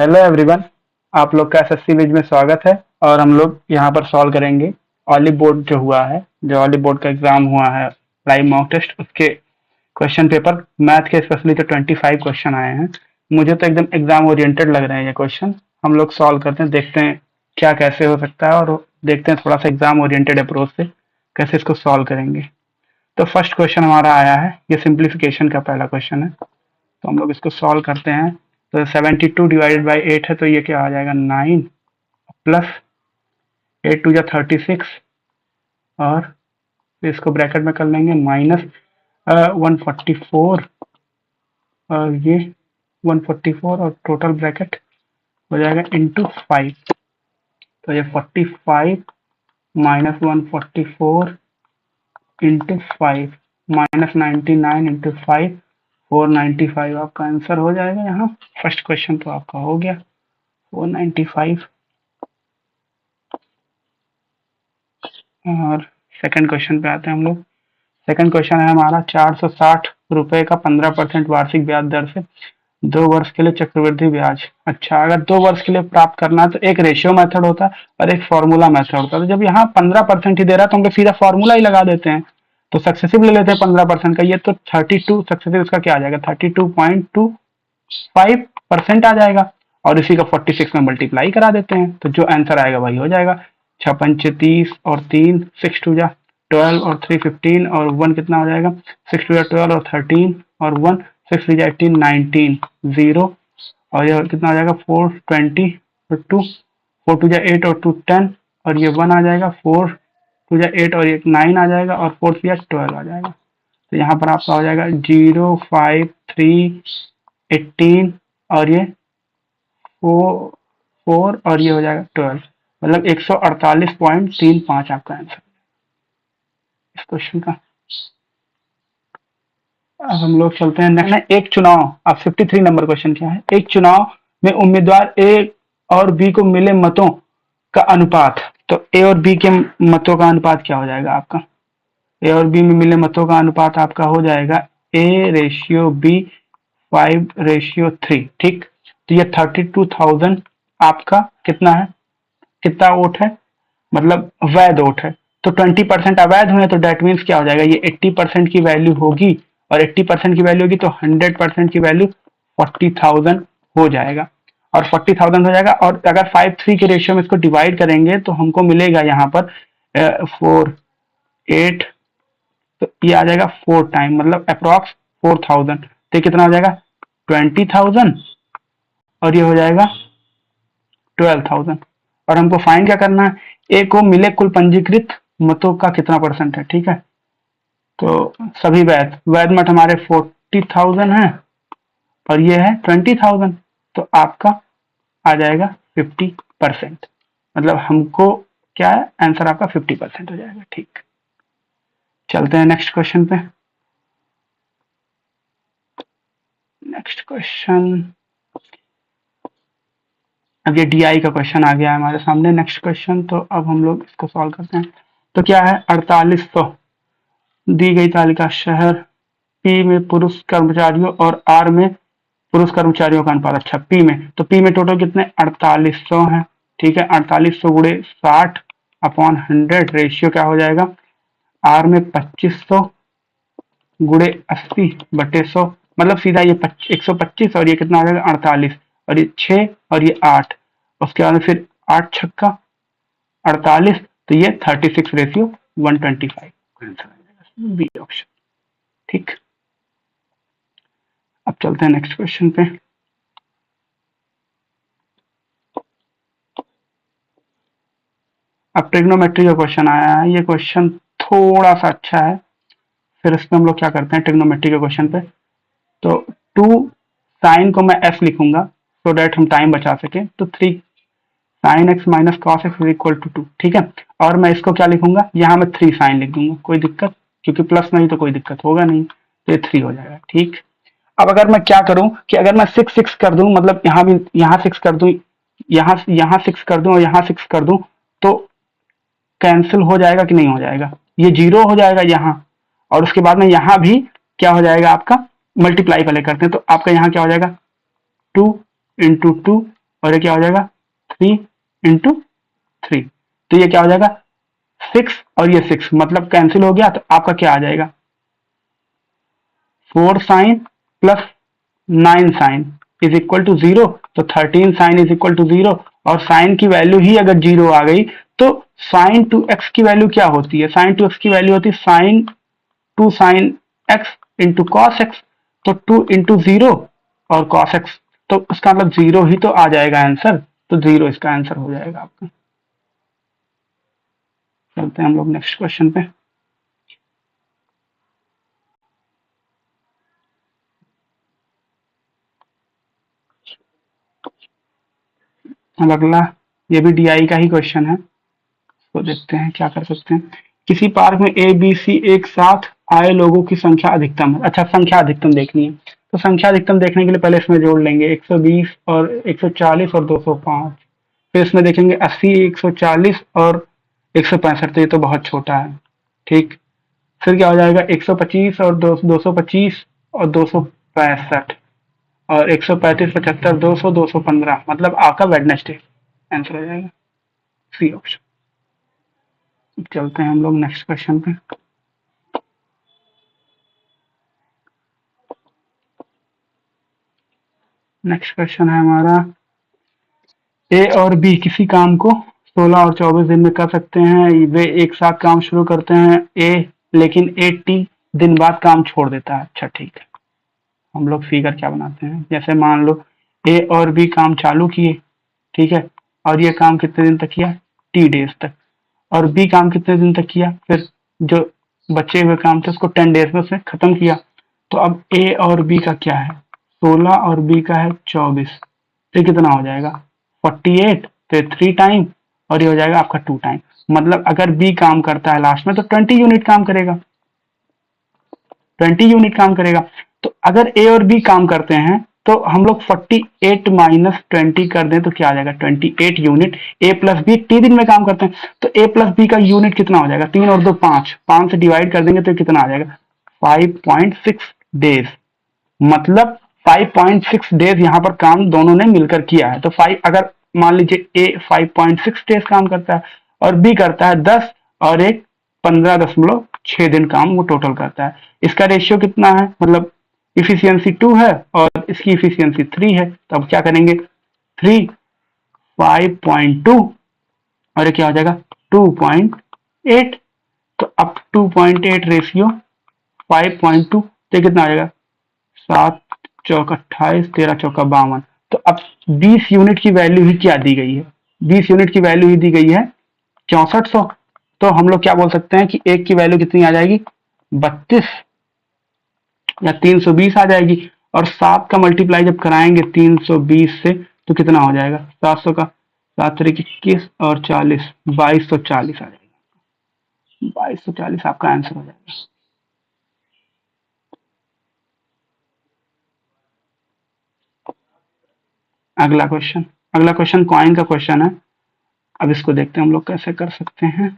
Hello everyone. आप लोग का एसएससी विज में स्वागत है। और हम लोग यहाँ पर सॉल्व करेंगे ऑलिव बोर्ड जो हुआ है, जो ऑलिव बोर्ड का एग्जाम हुआ है, लाइव मॉक टेस्ट, उसके क्वेश्चन पेपर मैथ के स्पेशली तो 25 क्वेश्चन आए हैं। मुझे तो एकदम एग्जाम ओरिएंटेड लग रहे हैं ये क्वेश्चन। हम लोग सॉल्व करते हैं, देखते हैं क्या कैसे हो सकता है, और देखते हैं थोड़ा सा एग्जाम ओरिएंटेड अप्रोच से कैसे इसको सॉल्व करेंगे। तो फर्स्ट क्वेश्चन हमारा आया है, ये सिंप्लीफिकेशन का पहला क्वेश्चन है। तो हम लोग इसको सॉल्व करते हैं। तो 72 डिवाइडेड बाई 8 है, तो ये क्या आ जाएगा 9 प्लस 8 टू जा 36, और फिर इसको ब्रैकेट में कर लेंगे माइनस 144, और ये 144 और टोटल ब्रैकेट हो जाएगा इंटू 5। तो ये 45 माइनस 144 इंटू 5 माइनस 99 इंटू 5, 495 आपका आंसर हो जाएगा। यहाँ फर्स्ट क्वेश्चन तो आपका हो गया 495। और सेकंड क्वेश्चन पे आते हैं हम लोग। सेकंड क्वेश्चन है हमारा 460 रुपए का 15% वार्षिक ब्याज दर से 2 वर्ष के लिए चक्रवृद्धि ब्याज। अच्छा, अगर 2 वर्ष के लिए प्राप्त करना है तो एक रेशियो मेथड होता है और एक फॉर्मूला मेथड होता है। तो जब यहाँ 15% ही दे रहा है तो हम लोग सीधा फॉर्मूला ही लगा देते हैं। तो सक्सेसिव ले लेते हैं 15% का, ये तो 32 सक्सेसिव, इसका क्या आ जाएगा 32.25% आ जाएगा, और इसी का 46 में मल्टीप्लाई करा देते हैं तो जो आंसर आएगा वही हो जाएगा। 6 पंचे 30 और 3 6 टू जा 12 और 3 15 और 1 कितना हो जाएगा 6 टू जा 12 और 13 और 1 6 थ्री जा 18 19 0, और ये कितना आ जाएगा 420 और 2 4 टू जा 8 और 2 10, और ये 1 आ जाएगा 4 टू जा 8 और ये 9 आ जाएगा, और 4 थ्री जा 12 आ जाएगा। तो यहाँ पर आपका हो जाएगा 0 5 3 18, और ये 4 और ये हो जाएगा 12, मतलब 148.35 आपका आंसर इस क्वेश्चन का। अब हम लोग चलते हैं नेक्स्ट। एक चुनाव, अब 53 नंबर क्वेश्चन क्या है, एक चुनाव में उम्मीदवार ए और बी को मिले मतों का अनुपात। तो ए और बी के मतों का अनुपात क्या हो जाएगा आपका, ए और बी में मिले मतों का अनुपात आपका हो जाएगा A/B 5/3। ठीक, तो ये 32,000 आपका कितना है, कितना वोट है, मतलब वैध वोट है। तो 20% अवैध हुए तो डेट मीन्स क्या हो जाएगा, ये 80% की वैल्यू होगी, और 80% की वैल्यू होगी तो 100% की वैल्यू 40,000 हो जाएगा, और 40,000 हो जाएगा। और अगर 5:3 के रेशियो में इसको डिवाइड करेंगे तो हमको मिलेगा यहाँ पर 4 8, तो ये आ जाएगा 4 टाइम, मतलब अप्रॉक्स 4,000। तो ये कितना हो जाएगा 20,000, और ये हो जाएगा 12,000। और हमको फाइन क्या करना है, ए को मिले कुल पंजीकृत मतों का कितना परसेंट है। ठीक है, तो सभी वैध वैध मत हमारे 40,000 है, और ये है 20,000, तो आपका आ जाएगा 50%, मतलब हमको क्या है आंसर आपका 50% हो जाएगा। ठीक, चलते हैं नेक्स्ट क्वेश्चन पे। नेक्स्ट क्वेश्चन, अब ये डीआई का क्वेश्चन आ गया है हमारे सामने नेक्स्ट क्वेश्चन, तो अब हम लोग इसको सॉल्व करते हैं। तो क्या है 4800 दी गई तालिका शहर पी में पुरुष कर्मचारियों और आर में पुरुष कर्मचारियों का अनुपात। अच्छा, पी में, तो पी में टोटल कितने 4800 है। ठीक है, 4800 गुणे 60/100 रेशियो क्या हो जाएगा, आर में 2500 गुणे 80/100, मतलब सीधा ये 125, और ये कितना आ जाएगा 48, और ये 6 और ये 8, उसके बाद फिर 8 छक्का 48, तो ये 36/125 आंसर आ जाएगा, बी ऑप्शन। ठीक, अब चलते हैं नेक्स्ट क्वेश्चन पे। अब ट्रिग्नोमेट्री का क्वेश्चन आया है, ये क्वेश्चन थोड़ा सा अच्छा है। फिर इसमें हम लोग क्या करते हैं ट्रिग्नोमेट्री के क्वेश्चन पे, तो 2 साइन को मैं एफ लिखूंगा सो डैट हम टाइम बचा सके, तो 3 sine x minus cos x is equal to 2। ठीक है, और मैं इसको क्या लिखूंगा, यहाँ मैं 3 साइन लिख दूंगा, कोई दिक्कत, क्योंकि प्लस नहीं तो कोई दिक्कत होगा नहीं, तो ये 3 हो जाएगा। ठीक, अब अगर मैं क्या करूं कि अगर मैं 6 6 कर दूं, मतलब यहाँ भी यहाँ 6 कर दूं, यहाँ 6 कर दूं और यहाँ 6 कर दूं, तो कैंसिल हो जाएगा कि नहीं हो जाएगा, ये 0 हो जाएगा यहाँ, और उसके बाद में यहाँ भी क्या हो जाएगा आपका, मल्टीप्लाई पहले करते हैं, तो आपका यहाँ क्या हो जाएगा 2 इंटू 2 और ये क्या हो जाएगा 3 × 3, तो ये क्या हो जाएगा 6 और ये 6 मतलब कैंसिल हो गया, तो आपका क्या आ जाएगा 4 sine plus 9 sine is equal to 0, तो 13 साइन इज इक्वल टू 0, और साइन की वैल्यू ही अगर 0 आ गई तो साइन 2x की वैल्यू क्या होती है, साइन 2x की वैल्यू होती है sine 2 sine x into cos x, तो 2 इंटू 0 और कॉस एक्स, तो उसका मतलब 0 ही तो आ जाएगा आंसर, तो 0 इसका आंसर हो जाएगा आपका। चलते हैं हम लोग नेक्स्ट क्वेश्चन पे। अब अगला ये भी डीआई का ही क्वेश्चन है, तो देखते हैं क्या कर सकते हैं। किसी पार्क में ए बी सी एक साथ आए लोगों की संख्या अधिकतम है, अच्छा संख्या अधिकतम देखनी है, तो संख्या अधिकतम देखने के लिए पहले इसमें जोड़ लेंगे 120 और 140 और 205, फिर इसमें देखेंगे 80 140 और 165, तो ये तो बहुत छोटा है, ठीक। फिर क्या हो जाएगा 125 और 225 और 265 और 135 75 200 215, मतलब आपका वेडनेसडे आंसर हो जाएगा, सी ऑप्शन। चलते हैं हम लोग नेक्स्ट क्वेश्चन पे। नेक्स्ट क्वेश्चन है हमारा, ए और बी किसी काम को 16 और 24 दिन में कर सकते हैं, वे एक साथ काम शुरू करते हैं ए, लेकिन 80 दिन बाद काम छोड़ देता है। अच्छा ठीक है, हम लोग फिगर क्या बनाते हैं, जैसे मान लो ए और बी काम चालू किए, ठीक है, और ये काम कितने दिन तक किया टी डेज तक, और बी काम कितने दिन तक किया, फिर जो बचे हुए काम थे उसको 10 डेज में उसने खत्म किया। तो अब ए और बी का क्या है 16 और बी का है 24, तो कितना हो जाएगा 48, फिर 3 टाइम और ये हो जाएगा आपका 2 टाइम, मतलब अगर बी काम करता है लास्ट में तो 20 यूनिट काम करेगा, 20 यूनिट काम करेगा। तो अगर ए और बी काम करते हैं तो हम लोग 48 माइनस 20 कर दें तो क्या आ जाएगा 28 यूनिट, ए प्लस बी टी दिन में काम करते हैं, तो ए प्लस बी का यूनिट कितना हो जाएगा 3 और 2 5, 5 से डिवाइड कर देंगे तो कितना आ जाएगा 5.6 डेज, मतलब 5.6 डेज यहाँ पर काम दोनों ने मिलकर किया है। तो 5 अगर मान लीजिए ए 5.6 डेज काम करता है और बी करता है 10 और एक 15.6 दिन काम वो टोटल करता है, इसका रेशियो कितना है, मतलब इफिशियंसी 2 है और इसकी इफिशियंसी 3 है, तो अब क्या करेंगे 3 5.2 और ये क्या हो जाएगा 2.8, तो अब 2.8 रेशियो 5.2, तो कितना आ जाएगा 7 चौक 28 13 चौका 52, तो अब 20 यूनिट की वैल्यू ही क्या दी गई है, 20 यूनिट की वैल्यू ही दी गई है 6400, तो हम लोग क्या बोल सकते हैं कि एक की वैल्यू कितनी आ जाएगी 32 या 320 आ जाएगी, और 7 का मल्टीप्लाई जब कराएंगे 320 से तो कितना हो जाएगा 700 का 7 तरीके 21 और 40 2240 आ जाएगा, 2240 आपका आंसर हो जाएगा। अगला क्वेश्चन कॉइन का क्वेश्चन है, अब इसको देखते हैं हम लोग कैसे कर सकते हैं।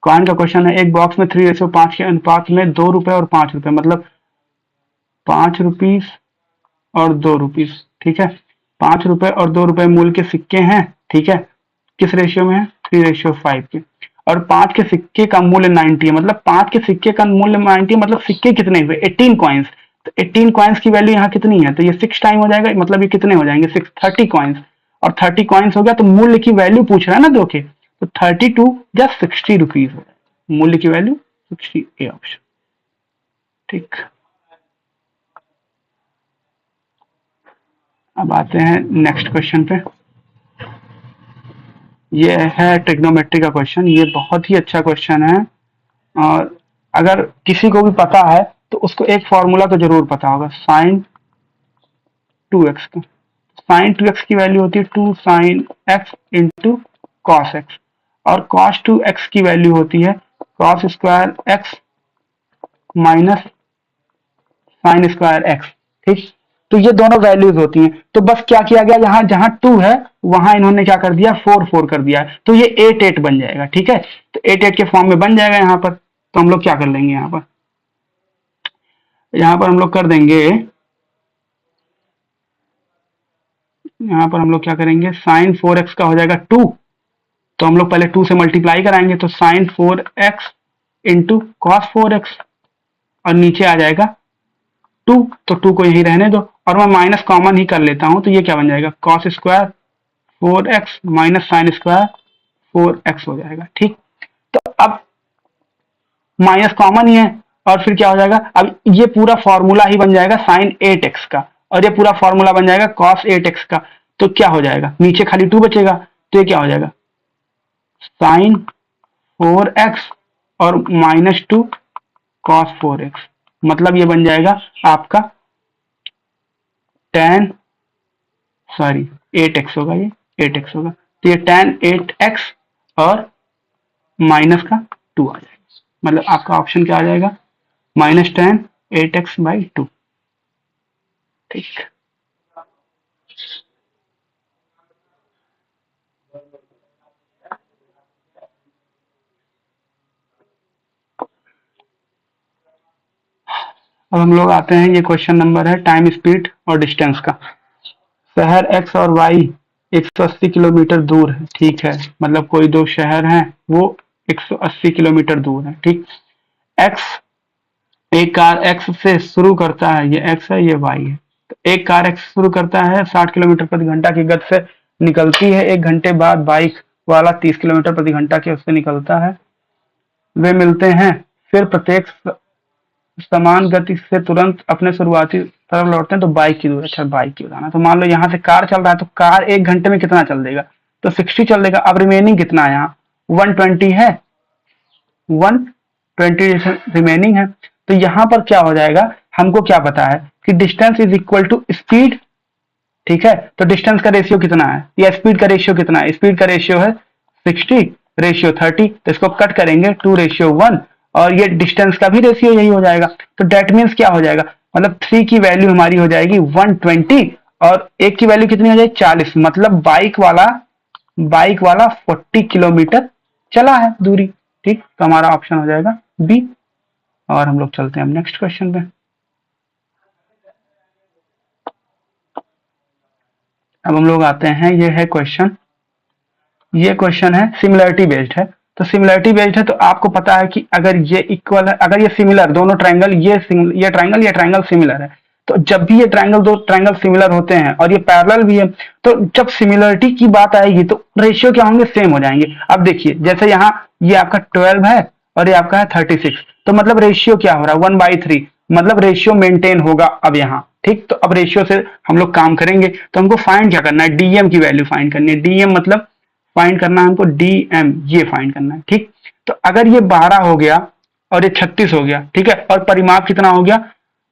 कॉइन का क्वेश्चन है, एक बॉक्स में 3:5 के अनुपात में 2 रुपए और 5 रुपए, मतलब 5 रुपीस और 2 रुपीस, ठीक है, 5 रुपए और 2 रुपए मूल्य के सिक्के हैं, ठीक है, किस रेशियो में है 3:5 के, और 5 के सिक्के का मूल्य 90 है, मतलब 5 के सिक्के का मूल्य 90, मतलब सिक्के कितने हुए 18 कॉइन्स, तो 18 कॉइन्स की वैल्यू यहाँ कितनी है, तो ये 6 टाइम हो जाएगा, मतलब ये कितने हो जाएंगे 6 30 कॉइन्स, और 30 कॉइन्स हो गया तो मूल्य की वैल्यू पूछ रहा है ना दो के, तो 32 या 60 रुपीज हो जाएगा, मूल्य की वैल्यू 60, ए ऑप्शन, ठीक। अब आते हैं नेक्स्ट क्वेश्चन पे, ये है ट्रिग्नोमेट्री का क्वेश्चन, ये बहुत ही अच्छा क्वेश्चन है, और अगर किसी को भी पता है तो उसको एक फॉर्मूला तो जरूर पता होगा साइन 2x का, साइन 2x की वैल्यू होती है 2 sine x into cos x, और कॉस 2x की वैल्यू होती है cos square x minus sine square x, ठीक। तो ये दोनों वैल्यूज होती हैं, तो बस क्या किया गया यहाँ जहां 2 है वहां इन्होंने क्या कर दिया 4 4 कर दिया है, तो ये 8 8 बन जाएगा, ठीक है, तो 8 8 के फॉर्म में बन जाएगा यहाँ पर, तो हम लोग क्या कर लेंगे यहाँ पर हम लोग कर देंगे यहाँ पर हम लोग क्या करेंगे, साइन 4x का हो जाएगा 2, तो हम लोग पहले 2 से मल्टीप्लाई कराएंगे, तो sign 4x into cos 4x, और नीचे आ जाएगा 2, तो 2 को यही रहने दो, और मैं माइनस कॉमन ही कर लेता हूं, तो ये क्या बन जाएगा, cos square 4x minus sine square 4x हो जाएगा। ठीक, तो अब माइनस कॉमन ही है, और फिर क्या हो जाएगा, अब ये पूरा फॉर्मूला ही बन जाएगा साइन 8x का, और ये पूरा फॉर्मूला बन जाएगा कॉस 8x का। तो क्या हो जाएगा, नीचे खाली 2 बचेगा, तो ये क्या हो जाएगा, साइन 4x और माइनस 2 कॉस 4x, मतलब ये बन जाएगा आपका टेन, सॉरी 8x होगा, ये 8x होगा, तो ये टेन 8x और माइनस का 2 आ जाएगा, मतलब आपका ऑप्शन क्या आ जाएगा, माइनस टेन 8x/2। ठीक, अब हम लोग आते हैं, ये क्वेश्चन नंबर है टाइम स्पीड और डिस्टेंस का। शहर एक्स और वाई 180 किलोमीटर दूर है, ठीक है, मतलब कोई दो शहर हैं, वो 180 किलोमीटर दूर है। ठीक, एक्स, एक कार एक्स से शुरू करता है, ये एक्स है ये वाई है, तो एक कार एक्स शुरू करता है 60 किलोमीटर प्रति घंटा की गति से निकलती है, 1 घंटे बाद बाइक वाला 30 किलोमीटर प्रति घंटा के उससे निकलता है, वे मिलते हैं, फिर प्रत्येक समान गति से तुरंत अपने शुरुआती तरफ लौटते हैं, तो बाइक की दूरी, अच्छा बाइक की बताना, तो मान लो यहाँ से कार चल रहा है, तो कार 1 घंटे में कितना चल देगा, तो 60 चल देगा, अब रिमेनिंग कितना है, यहाँ 120 है, 120 रिमेनिंग है, तो यहाँ पर क्या हो जाएगा, हमको क्या पता है कि distance is equal to speed. ठीक है, तो डिस्टेंस का रेशियो कितना है, या स्पीड का रेशियो कितना है, स्पीड का रेशियो है 60 रेशियो 30, तो इसको कट करेंगे 2:1, और ये डिस्टेंस का भी रेशियो यही हो जाएगा, तो डेट मीन्स क्या हो जाएगा, मतलब 3 की वैल्यू हमारी हो जाएगी 120, और एक की वैल्यू कितनी हो जाएगी 40, मतलब बाइक वाला 40 किलोमीटर चला है दूरी। ठीक, तो हमारा ऑप्शन हो जाएगा बी, और हम लोग चलते हैं नेक्स्ट क्वेश्चन पे। अब हम लोग आते हैं, ये है क्वेश्चन, ये क्वेश्चन है सिमिलरिटी बेस्ड है, तो सिमिलरिटी बेस्ड है, तो आपको पता है कि अगर ये इक्वल है, अगर ये सिमिलर दोनों ट्रायंगल, ये ट्रायंगल सिमिलर है, तो जब भी ये ट्रायंगल, दो ट्रायंगल सिमिलर होते हैं और ये पैरेलल भी है, तो जब सिमिलरिटी की बात आएगी तो रेशियो क्या होंगे, सेम हो जाएंगे। अब देखिए, जैसे यहाँ ये आपका 12 है और ये आपका है 36, तो मतलब रेशियो क्या हो रहा है, 1/3, मतलब रेशियो मेंटेन होगा अब यहाँ। ठीक, तो अब रेशियो से हम लोग काम करेंगे, तो हमको फाइंड क्या करना है, डीएम की वैल्यू फाइंड करनी है, डीएम मतलब फाइंड करना है हमको, डीएम ये फाइंड करना है। ठीक, तो अगर ये 12 हो गया और ये 36 हो गया, ठीक है, और परिमाप कितना हो गया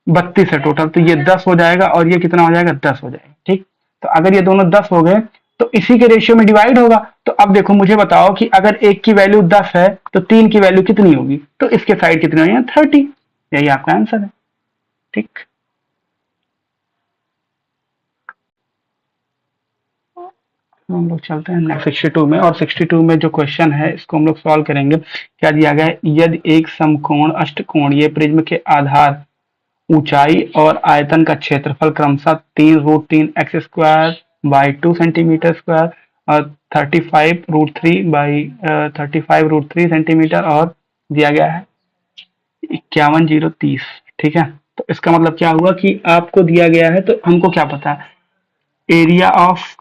32 है टोटल, तो ये 10 हो जाएगा, और ये कितना हो जाएगा 10 हो जाएगा। ठीक, तो अगर ये दोनों 10 हो गए तो इसी के रेशियो में डिवाइड होगा, तो अब देखो मुझे बताओ कि अगर एक की वैल्यू 10 है तो 3 की वैल्यू कितनी होगी, तो इसके साइड कितनी होगी 30, यही आपका आंसर है। ठीक, तो हम लोग चलते हैं नेक्स्ट 62 में, और 62 में जो क्वेश्चन है इसको हम लोग सॉल्व करेंगे। क्या दिया गया है, यदि एक समकोण अष्टकोणीय प्रिज्म के आधार, ऊंचाई और आयतन का क्षेत्रफल क्रमशः 3√3x²/2 सेंटीमीटर और 35√3 सेंटीमीटर और दिया गया है 51,030। ठीक है, तो इसका मतलब क्या हुआ कि आपको दिया गया है, तो हमको क्या पता है, area of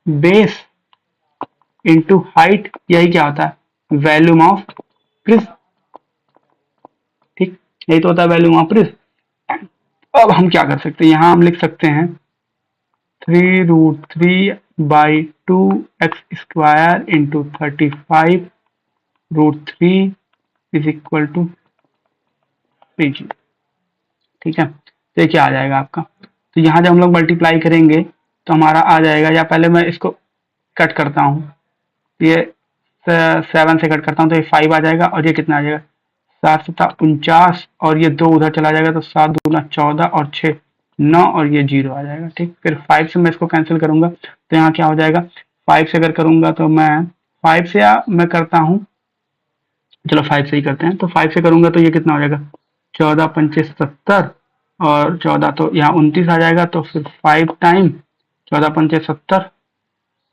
base into height, यही क्या होता है, वैल्यूम ऑफ प्रिज्म। ठीक, यही तो होता है वैल्यूम ऑफ प्रिज्म। अब हम क्या कर सकते हैं, यहाँ हम लिख सकते हैं 3√3/2x² into 35√3 is equal to 3g। ठीक है, तो ये क्या आ जाएगा आपका, तो यहाँ जब हम लोग मल्टीप्लाई करेंगे तो हमारा आ जाएगा, या पहले मैं इसको कट करता हूँ, ये 7 से कट करता हूँ तो ये 5 आ जाएगा, और ये कितना आ जाएगा 7×7=49, और ये 2 उधर चला जाएगा, तो 7×2=14 और 6 9, और ये 0 आ जाएगा। ठीक, फिर 5 से मैं इसको कैंसिल करूंगा, तो यहाँ क्या हो जाएगा, 5 से अगर करूंगा तो मैं 5 से, या मैं करता हूँ, चलो 5 से ही करते हैं, तो 5 से करूंगा तो ये कितना हो जाएगा 14×5 = 70, और 14 तो यहाँ 29 आ जाएगा, तो फिर 5 टाइम 14 पंचे 70,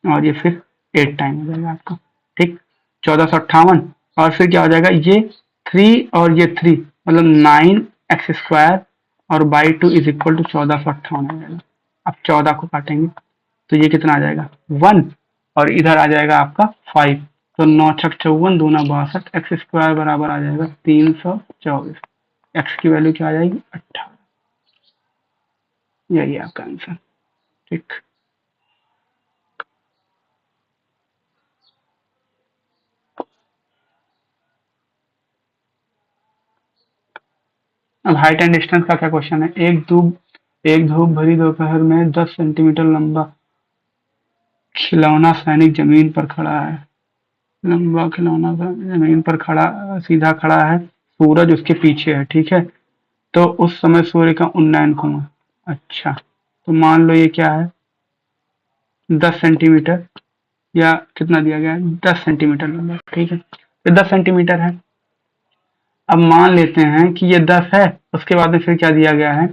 और ये फिर 8 टाइम हो जाएगा आपका। ठीक, 1458, और फिर क्या हो जाएगा, ये 3 और ये 3 मतलब 9x² और बाई 2 इज इक्वल टू 1458 आ जाएगा। अब 14 को काटेंगे तो ये कितना आ जाएगा 1, और इधर आ जाएगा आपका 5, तो 9 छक 54 दूना 62, x² बराबर आ जाएगा 324। x की वैल्यू क्या आ जाएगी 18। यही है आपका आंसर। ठीक, अब हाइट एंड डिस्टेंस का क्या क्वेश्चन है। एक धूप भरी दोपहर में 10 सेंटीमीटर लंबा खिलौना सैनिक जमीन पर खड़ा है। लंबा खिलौना जमीन पर खड़ा सीधा खड़ा है, सूरज उसके पीछे है। ठीक है, तो उस समय सूर्य का उन्नयन कोण, अच्छा तो मान लो ये क्या है 10 सेंटीमीटर, या कितना दिया गया है 10 सेंटीमीटर लंबा। ठीक है, ये 10 सेंटीमीटर है। अब मान लेते हैं कि ये 10 है, उसके बाद में फिर क्या दिया गया है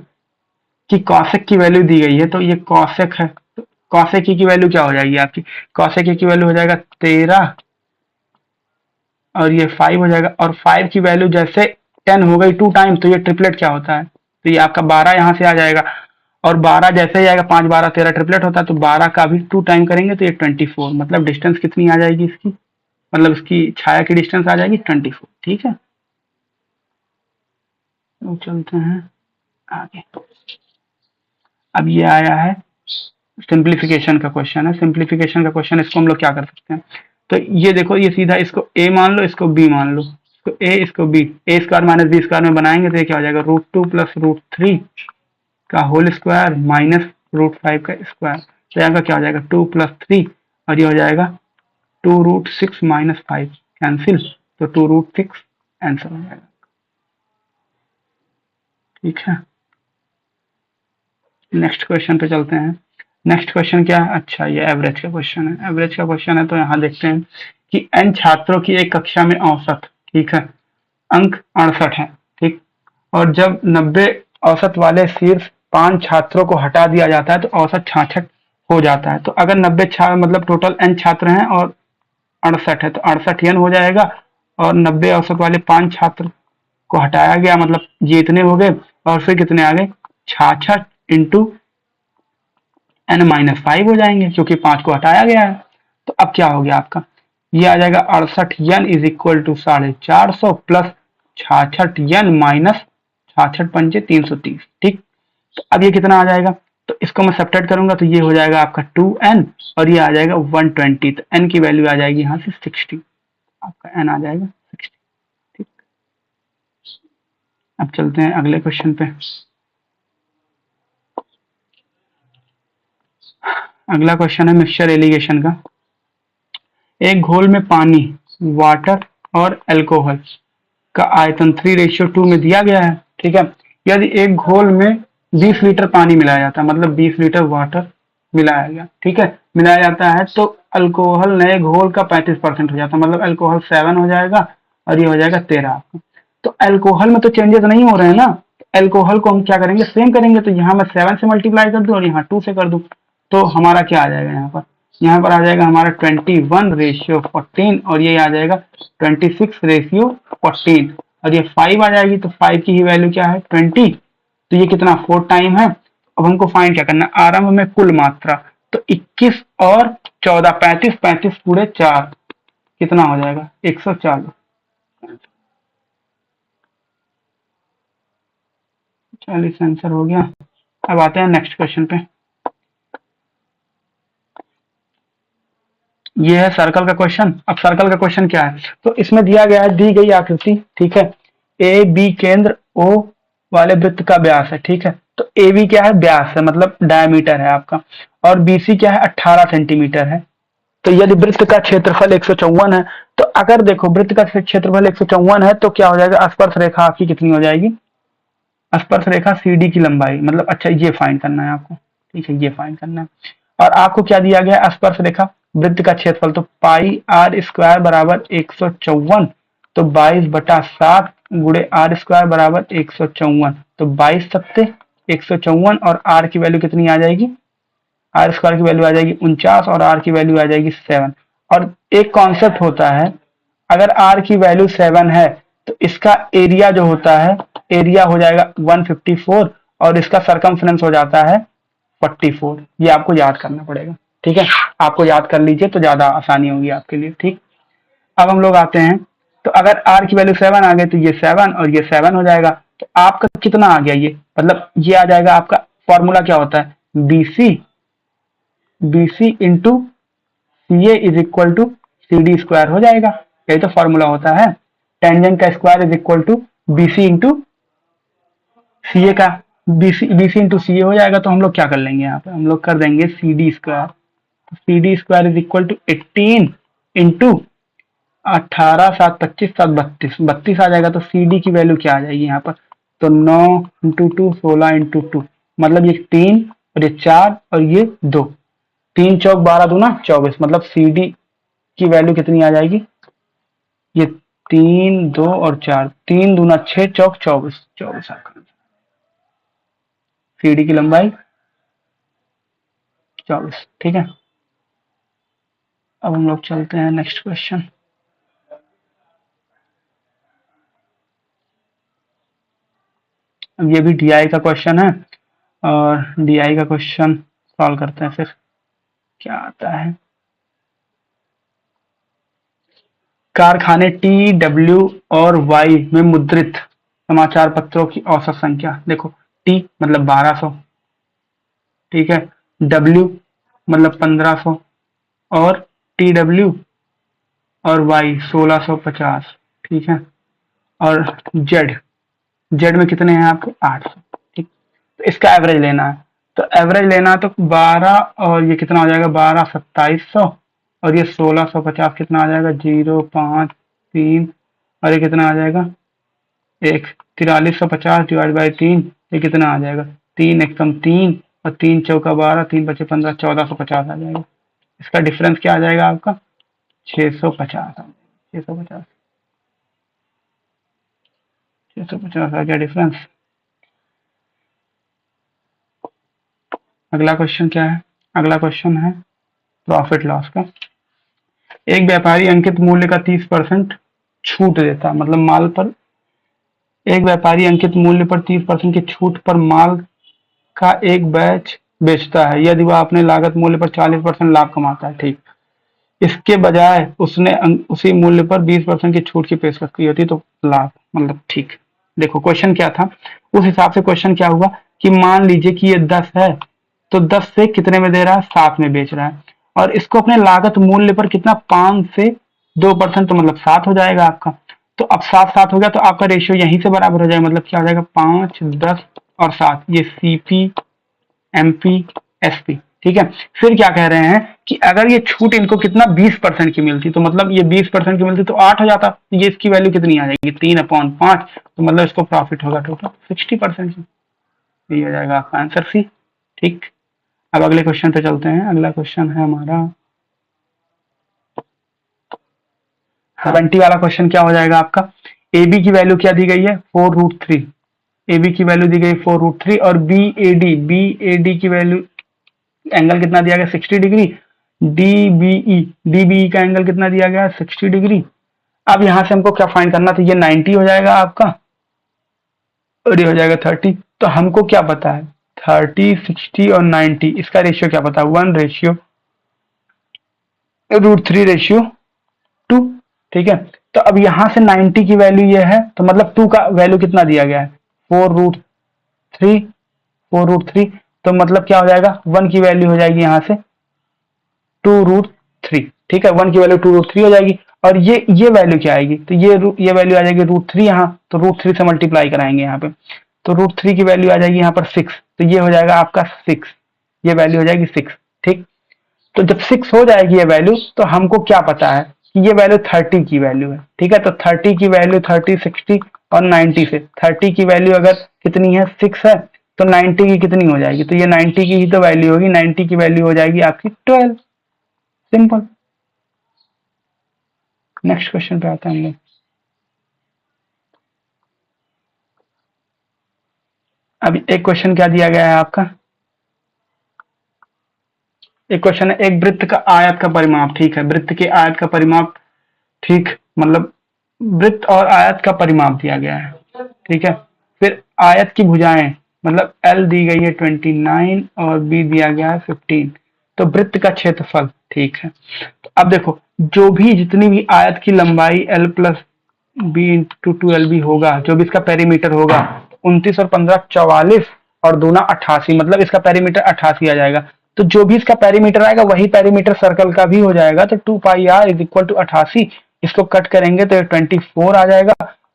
कि कौशिक की वैल्यू दी गई है, तो ये कौशिक है, तो कौशिक की वैल्यू क्या हो जाएगी आपकी, कौशिक की वैल्यू हो जाएगा 13, और ये 5 हो जाएगा, और 5 की वैल्यू जैसे 10 हो गई 2 टाइम, तो ये ट्रिपलेट क्या होता है, तो ये आपका 12 यहाँ से आ जाएगा, और 12 जैसे ही आएगा 5 12 13 ट्रिपलेट होता है, तो 12 का भी 2 टाइम करेंगे तो ये 24, मतलब डिस्टेंस कितनी आ जाएगी इसकी, मतलब इसकी छाया की डिस्टेंस आ जाएगी 24। ठीक है, तो चलते हैं आगे। अब ये आया है सिंप्लीफिकेशन का क्वेश्चन है। सिंप्लीफिकेशन का क्वेश्चन, इसको हम लोग क्या कर सकते हैं, तो ये देखो, ये सीधा इसको a मान लो, इसको b मान लो, इसको a इसको b, a² माइनस b² में बनाएंगे तो ये क्या हो जाएगा √2 प्लस √3 का होल स्क्वायर माइनस √5 का स्क्वायर, तो यहाँ का क्या हो जाएगा 2 प्लस 3, और ये हो जाएगा 2√6 माइनस 5 कैंसिल, तो 2√6 आंसर हो जाएगा। ठीक है, नेक्स्ट क्वेश्चन पे चलते हैं। नेक्स्ट क्वेश्चन क्या है, अच्छा ये एवरेज का क्वेश्चन है। एवरेज का क्वेश्चन है, तो यहाँ देखते हैं कि n छात्रों की एक कक्षा में औसत, ठीक है, अंक 68 है। ठीक, और जब 90 औसत वाले शीर्ष 5 छात्रों को हटा दिया जाता है तो औसत 66 हो जाता है। तो अगर 90 मतलब टोटल n छात्र हैं और 68 है, तो 68 n हो जाएगा, और 90 औसत वाले 5 छात्र को हटाया गया, मतलब ये इतने हो गए, और फिर कितने आ गए 66 इंटू n-5 हो जाएंगे, क्योंकि 5 को हटाया गया है। तो अब क्या हो गया आपका, ये आ जाएगा 68 n is equal to 450 plus 66 n minus 66 पंचे 330। ठीक, तो अब ये कितना आ जाएगा, तो इसको मैं सब्ट्रैक्ट करूंगा तो ये हो जाएगा आपका 2n, और ये आ जाएगा 120, तो n की वैल्यू आ जाएगी यहाँ से 60, आपका n आ जाएगा 60। ठीक, अब चलते हैं अगले क्वेश्चन पे। अगला क्वेश्चन है मिक्सचर एलिगेशन का। एक घोल में पानी, वाटर और अल्कोहल का आयतन 3:2 में दिया गया है। ठीक है, यदि एक घोल में 20 लीटर पानी मिलाया जाता है, मतलब 20 लीटर वाटर मिलाया गया, ठीक है, मिलाया जाता है, तो अल्कोहल नए घोल का 35% हो जाता है, मतलब अल्कोहल 7 हो जाएगा, और ये हो जाएगा 13 आपका। तो अल्कोहल में तो चेंजेस नहीं हो रहे हैं ना, अल्कोहल को हम क्या करेंगे सेम करेंगे, तो यहाँ मैं 7 से मल्टीप्लाई कर दूं और यहाँ 2 से कर दूं, तो हमारा क्या आ जाएगा यहाँ पर आ जाएगा हमारा 21:14, और ये आ जाएगा 26:14, और ये 5 आ जाएगी, तो 5 की ही वैल्यू क्या है 20, तो ये कितना 4 टाइम है। अब हमको फाइंड क्या करना है, आरंभ में कुल मात्रा, तो 21 और 14 35, 35 पूरे 4 कितना हो जाएगा 140। 40 आंसर हो गया। अब आते हैं नेक्स्ट क्वेश्चन पे। ये है सर्कल का क्वेश्चन। अब सर्कल का क्वेश्चन क्या है, तो इसमें दिया गया है, दी गई आकृति, ठीक है, ए बी केंद्र ओ वाले वृत्त का व्यास है। ठीक है, तो ए बी क्या है व्यास है, मतलब डायमीटर है आपका, और बी सी क्या है 18 सेंटीमीटर है। तो यदि वृत्त का क्षेत्रफल 154 है, तो अगर देखो वृत्त का क्षेत्रफल 154 है, तो क्या हो जाएगा स्पर्श रेखा आपकी कितनी हो जाएगी, स्पर्श रेखा सी डी की लंबाई, मतलब अच्छा ये फाइंड करना है आपको। ठीक है, ये फाइंड करना है, और आपको क्या दिया गया है स्पर्श रेखा वृत्त का क्षेत्रफल, तो पाई r² बराबर 154, तो 22/7 गुणे आर स्क्वायर बराबर 154। तो 22 सत्ते 154 और आर की वैल्यू कितनी आ जाएगी, आर स्क्वायर की वैल्यू आ जाएगी 49 और आर की वैल्यू आ जाएगी 7। और एक कॉन्सेप्ट होता है, अगर आर की वैल्यू 7 है तो इसका एरिया जो होता है, एरिया हो जाएगा 154 और इसका सरकमफ्रेंस हो जाता है 44। ये आपको याद करना पड़ेगा, ठीक है। आपको याद कर लीजिए तो ज्यादा आसानी होगी आपके लिए, ठीक। अब हम लोग आते हैं, तो अगर आर की वैल्यू 7 आ गई तो ये 7 और ये 7 हो जाएगा। तो आपका कितना आ गया, ये मतलब ये आ जाएगा आपका, फॉर्मूला क्या होता है, BC BC into C A is equal to C D square हो जाएगा। यही तो फॉर्मूला होता है, टेंजेंट का square is equal to BC into C A का, BC BC into C A हो जाएगा। तो हम लोग क्या कर लेंगे, यहाँ पे हम लोग कर देंगे C D square. C D square is equal to 18 into 18 7 25 7 32 32 आ जाएगा। तो सी डी की वैल्यू क्या आ जाएगी यहाँ पर, तो 9 इंटू 2 16 इंटू 2, मतलब ये 3 और ये 4 और ये 2, 3 चौक 12 दूना 24, मतलब सी डी की वैल्यू कितनी आ जाएगी, ये 3 2 और 4, 3 दूना 6 चौक 24, 24 आपका सी डी की लंबाई 24, ठीक है। अब हम लोग चलते हैं नेक्स्ट क्वेश्चन। अब ये भी डीआई का क्वेश्चन है, और डीआई का क्वेश्चन सॉल्व करते हैं, फिर क्या आता है। कारखाने टी डब्ल्यू और वाई में मुद्रित समाचार पत्रों की औसत संख्या, देखो टी मतलब 1200, ठीक है, डब्ल्यू मतलब 1500 और टी डब्ल्यू और वाई 1650, ठीक है। और जेड, जेड में कितने हैं आपके 800, ठीक। तो इसका एवरेज लेना है, तो एवरेज लेना है तो 12 और ये कितना हो जाएगा 12 2700 और ये 1650 कितना आ जाएगा 053 और ये कितना आ जाएगा 4350 डिवाइड बाई 3, ये कितना आ जाएगा 3 एकम 3 और 3 चौका 12 3 बचे 15 1450 आ जाएगा। इसका डिफरेंस क्या आ जाएगा आपका 650, 650 650 आ गया डिफरेंस। अगला क्वेश्चन क्या है, अगला क्वेश्चन है प्रॉफिट लॉस का। एक व्यापारी अंकित मूल्य का 30% छूट देता, मतलब माल पर, एक व्यापारी अंकित मूल्य पर 30% की छूट पर माल का एक बैच बेचता है, यदि वह अपने लागत मूल्य पर 40% लाभ कमाता है, ठीक। इसके बजाय उसने उसी मूल्य पर 20% की छूट की पेशकश की होती तो लाभ, मतलब ठीक। देखो क्वेश्चन क्या था, उस हिसाब से क्वेश्चन क्या हुआ कि मान लीजिए कि ये 10 है, तो 10 से कितने में दे रहा है 7 में बेच रहा है, और इसको अपने लागत मूल्य पर कितना 5 से 2%, तो मतलब 7 हो जाएगा आपका। तो अब 7 7 हो गया, तो आपका रेशियो यहीं से बराबर हो जाएगा, मतलब क्या हो जाएगा 5 10 और 7, ये सीपी एमपी एसपी, ठीक है। फिर क्या कह रहे हैं कि अगर ये छूट इनको कितना 20% की मिलती, तो मतलब ये 20% की मिलती तो 8 हो जाता, तो ये इसकी वैल्यू कितनी आ जाएगी 3/5, तो मतलब इसको प्रॉफिट होगा टोटल 60% की। ये हो जाएगा आपका आंसर सी, ठीक। अब अगले क्वेश्चन पे चलते हैं। अगला क्वेश्चन है हमारा 70 वाला क्वेश्चन। क्या हो जाएगा आपका, ए बी की वैल्यू क्या दी गई है 4√3, ए बी की वैल्यू दी गई 4√3 और बी ए डी की वैल्यू, एंगल कितना दिया गया 60 डिग्री, डीबीई का एंगल कितना दिया गया 60 डिग्री। अब यहां से हमको क्या फाइंड करना था, ये 90 हो जाएगा आपका और ये हो जाएगा 30। तो हमको क्या पता है 30 60 और 90, इसका रेशियो क्या पता है 1/√3/2, ठीक है। तो अब यहां से 90 की वैल्यू ये है, तो मतलब 2 का वैल्यू कितना दिया गया है 4√3, 4√3, तो मतलब क्या हो जाएगा 1 की वैल्यू हो जाएगी यहां से 2√3, ठीक है, 1 की वैल्यू 2√3 हो जाएगी। और ये वैल्यू क्या आएगी, तो ये वैल्यू आ जाएगी √3, यहाँ तो √3 से मल्टीप्लाई कराएंगे यहाँ पे, तो √3 की वैल्यू आ जाएगी यहाँ पर 6, तो ये हो जाएगा आपका 6, ये वैल्यू हो जाएगी 6, ठीक। तो जब 6 हो जाएगी ये वैल्यू, तो हमको क्या पता है कि ये वैल्यू 30 की वैल्यू है, ठीक है। तो 30 की वैल्यू 30 60 और 90 से 30 की वैल्यू अगर कितनी है 6 है, तो 90 की कितनी हो जाएगी, तो ये 90 की ही तो वैल्यू होगी, 90 की वैल्यू हो जाएगी आपकी 12, सिंपल। नेक्स्ट क्वेश्चन पे आते हैं हम लोग। अब एक क्वेश्चन क्या दिया गया है आपका, एक क्वेश्चन है एक वृत्त का आयत का परिमाप, ठीक है, वृत्त के आयत का परिमाप, ठीक, मतलब वृत्त और आयत का परिमाप दिया गया है, ठीक है। फिर आयत की भुजाएं, मतलब एल दी गई है 29 और बी दिया गया है 15, तो वृत्त का क्षेत्रफल, ठीक है। तो अब देखो, जो भी जितनी भी आयत की लंबाई L plus B into 2 LB होगा, जो भी इसका पेरीमीटर होगा, 29 और 15 44 और दूना 88, मतलब इसका पेरीमीटर 88 आ जाएगा। तो जो भी इसका पेरीमीटर आएगा वही पेरीमीटर सर्कल का भी हो जाएगा, तो 2 पाई r इज इक्वल टू 88, इसको कट करेंगे तो ये 24 आ जाएगा,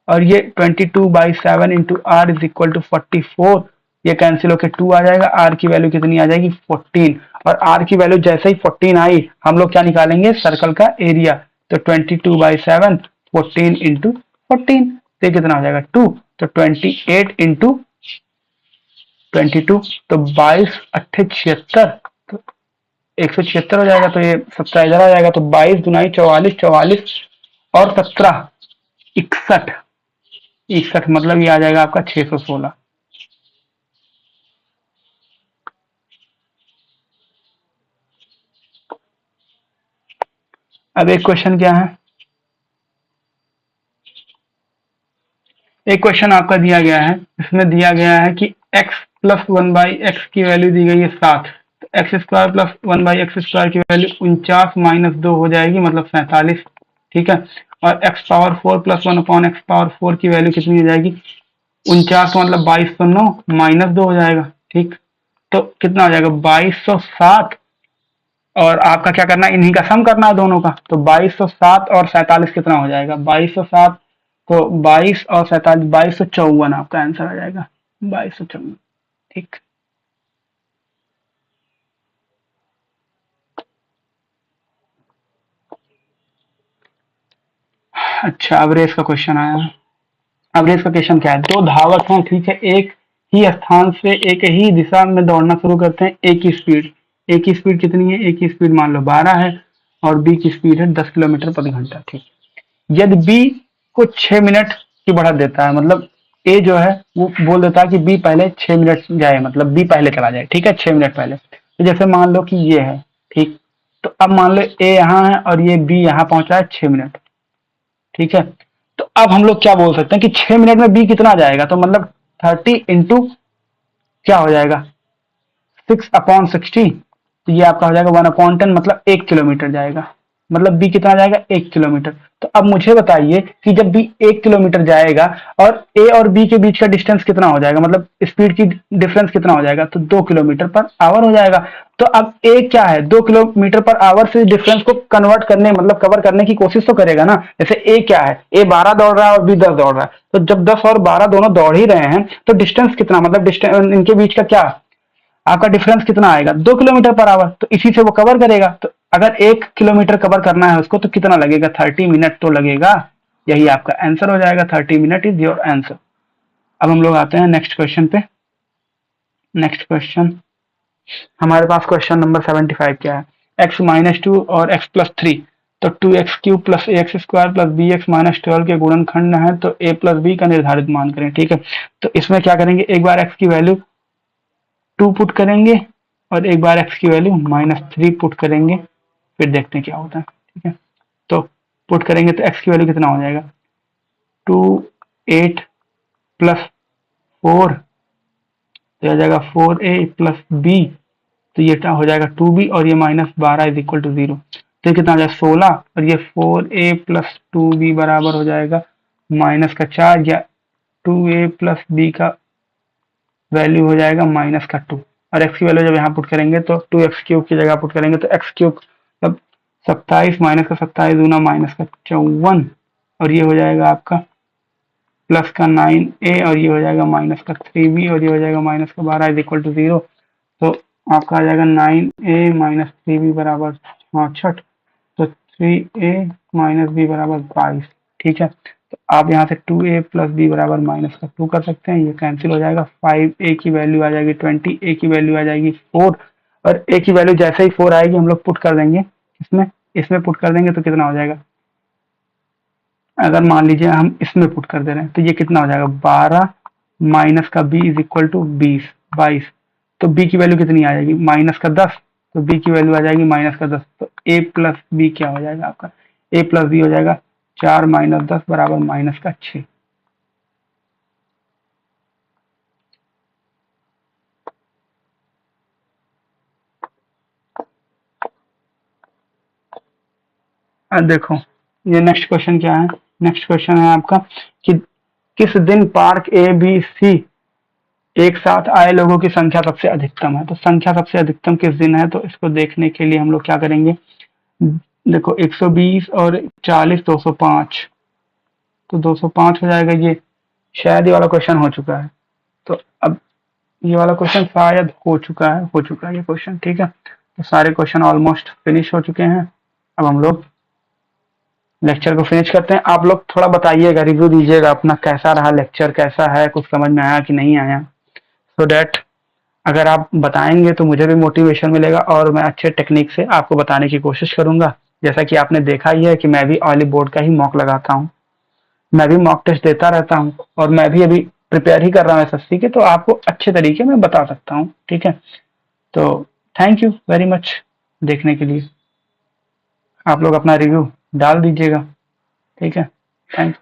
और ये 22/7 into R is equal to 44, ये कैंसिल होकर 2 आ जाएगा, आर की वैल्यू कितनी आ जाएगी 14, और आर की वैल्यू जैसे ही 14 आई हम लोग क्या निकालेंगे, सर्कल का एरिया, तो 22/7 14 इंटू 14, तो कितना हो जाएगा 2, तो 28 इंटू 22, तो 22 अट्ठे 76, तो 176 हो जाएगा, तो ये 17 इधर आ जाएगा, तो 22 दुनाई 44, 44 और 17 61, 61 मतलब ये आ जाएगा आपका 616। अब एक क्वेश्चन क्या है, एक क्वेश्चन आपका दिया गया है, इसमें दिया गया है कि x प्लस 1/x की वैल्यू दी गई है 7, तो x square plus 1/x square की वैल्यू 49 - 2 हो जाएगी, मतलब 47, ठीक है। और x power 4 plus 1/x power 4 की वैल्यू कितनी हो जाएगी, 49 मतलब 2209 -2 हो जाएगा, ठीक। तो कितना हो जाएगा 2207, और आपका क्या करना है, इन्हीं का सम करना है दोनों का, तो 2207 और 47 कितना हो जाएगा, 2207, तो 22 और 47 2254 आपका आंसर आ जाएगा, 2254, ठीक। अच्छा, अब रेस का क्वेश्चन आया है। अब रेस का क्वेश्चन क्या है, दो धावक हैं, ठीक है, एक ही स्थान से एक ही दिशा में दौड़ना शुरू करते हैं, एक ही स्पीड, एक ही स्पीड कितनी है, एक ही स्पीड मान लो 12 है, और बी की स्पीड है 10 किलोमीटर प्रति घंटा, ठीक। यदि बी को 6 मिनट की बढ़त देता है, मतलब ए जो है वो बोल देता है कि बी पहले 6 मिनट जाए, मतलब बी पहले चला जाए, ठीक है, 6 मिनट पहले, तो जैसे मान लो कि ये है, ठीक। तो अब मान लो ए यहाँ है और ये बी यहाँ पहुंचा है 6 मिनट, ठीक है। तो अब हम लोग क्या बोल सकते हैं कि 6 मिनट में बी कितना जाएगा, तो मतलब 30 इंटू क्या हो जाएगा 6/60, तो ये आपका हो जाएगा 1/10, मतलब 1 किलोमीटर जाएगा, मतलब बी कितना जाएगा 1 किलोमीटर। तो अब मुझे बताइए कि जब बी 1 किलोमीटर जाएगा और ए और बी के बीच का डिस्टेंस कितना हो जाएगा, मतलब स्पीड की डिफरेंस कितना हो जाएगा, तो 2 किलोमीटर पर आवर हो जाएगा। तो अब ए क्या है, 2 किलोमीटर पर आवर से डिफरेंस को कन्वर्ट करने, मतलब कवर करने की कोशिश तो करेगा ना। जैसे ए क्या है, ए 12 दौड़ रहा है और बी 10 दौड़ रहा है, तो जब 10 और 12 दोनों दौड़ ही रहे हैं तो डिस्टेंस कितना, मतलब डिस्टेंस इनके बीच का क्या, आपका डिफरेंस कितना आएगा, 2 किलोमीटर पर आवर, तो इसी से वो कवर करेगा। तो अगर 1 किलोमीटर कवर करना है उसको तो कितना लगेगा, 30 मिनट तो लगेगा, यही आपका आंसर हो जाएगा, 30 मिनट इज योर आंसर। अब हम लोग आते हैं नेक्स्ट क्वेश्चन पे। नेक्स्ट क्वेश्चन हमारे पास क्वेश्चन नंबर 75 क्या है, x-2 और x+3, तो 2x³ plus ax square plus bx-12 के गुणनखंड है, तो a प्लस बी का निर्धारित मान करें, ठीक है। तो इसमें क्या करेंगे, एक बार x की वैल्यू 2 पुट करेंगे और एक बार x की वैल्यू -3 पुट करेंगे, फिर देखते हैं क्या होता है, ठीक है। तो पुट करेंगे तो x की वैल्यू कितना हो जाएगा, 2 8 प्लस 4, तो आ जाएगा 4a प्लस b, तो ये हो जाएगा 2b, और ये -12 इज इक्वल टू 0, तो ये कितना हो जाएगा 16, और ये 4a प्लस 2b बराबर हो जाएगा -4, या 2a प्लस b का वैल्यू हो जाएगा -2, और x की वैल्यू जब यहाँ पुट करेंगे तो 2x³ की जगह पुट करेंगे तो x³ मतलब 27 -27 दूना -54, और ये हो जाएगा आपका प्लस का 9a, और ये हो जाएगा -3b, और ये हो जाएगा -12 इज इक्वल टू 0, तो आपका आ जाएगा 9a - 3b बराबर 66, तो 3a - b बराबर 22, ठीक है। तो आप यहाँ से 2a प्लस बी बराबर -2 कर सकते हैं, ये कैंसिल हो जाएगा, 5a की वैल्यू आ जाएगी 20, a की वैल्यू आ जाएगी 4, और a की वैल्यू जैसे ही 4 आएगी हम लोग पुट कर देंगे इसमें, इसमें पुट कर देंगे तो कितना हो जाएगा, अगर मान लीजिए हम इसमें पुट कर दे रहे हैं तो ये कितना हो जाएगा 12 माइनस का b इज इक्वल टू 22। तो b की वैल्यू कितनी आ जाएगी, माइनस का 10। तो b की वैल्यू आ जाएगी माइनस का 10। तो a प्लस बी क्या हो जाएगा आपका, a प्लस बी हो जाएगा 4 माइनस 10 बराबर माइनस का 6। अब देखो ये नेक्स्ट क्वेश्चन क्या है। नेक्स्ट क्वेश्चन है आपका कि किस दिन पार्क ए बी सी एक साथ आए लोगों की संख्या सबसे अधिकतम है। तो संख्या सबसे अधिकतम किस दिन है, तो इसको देखने के लिए हम लोग क्या करेंगे। देखो 120 और 40 205, तो 205 हो जाएगा। ये शायद ये वाला क्वेश्चन हो चुका है। तो अब ये वाला क्वेश्चन शायद हो चुका है ये क्वेश्चन, ठीक है। तो सारे क्वेश्चन ऑलमोस्ट फिनिश हो चुके हैं। अब हम लोग लेक्चर को फिनिश करते हैं। आप लोग थोड़ा बताइएगा, रिव्यू दीजिएगा अपना, कैसा रहा लेक्चर, कैसा है, कुछ समझ में आया कि नहीं आया। सो डैट अगर आप बताएंगे तो मुझे भी मोटिवेशन मिलेगा और मैं अच्छे टेक्निक से आपको बताने की कोशिश करूंगा। जैसा कि आपने देखा ही है कि मैं भी ऑलिव बोर्ड का ही मॉक लगाता हूँ, मैं भी मॉक टेस्ट देता रहता हूँ और मैं भी अभी प्रिपेयर ही कर रहा हूँ एसएससी के, तो आपको अच्छे तरीके में बता सकता हूँ, ठीक है। तो थैंक यू वेरी मच देखने के लिए। आप लोग अपना रिव्यू डाल दीजिएगा, ठीक है। थैंक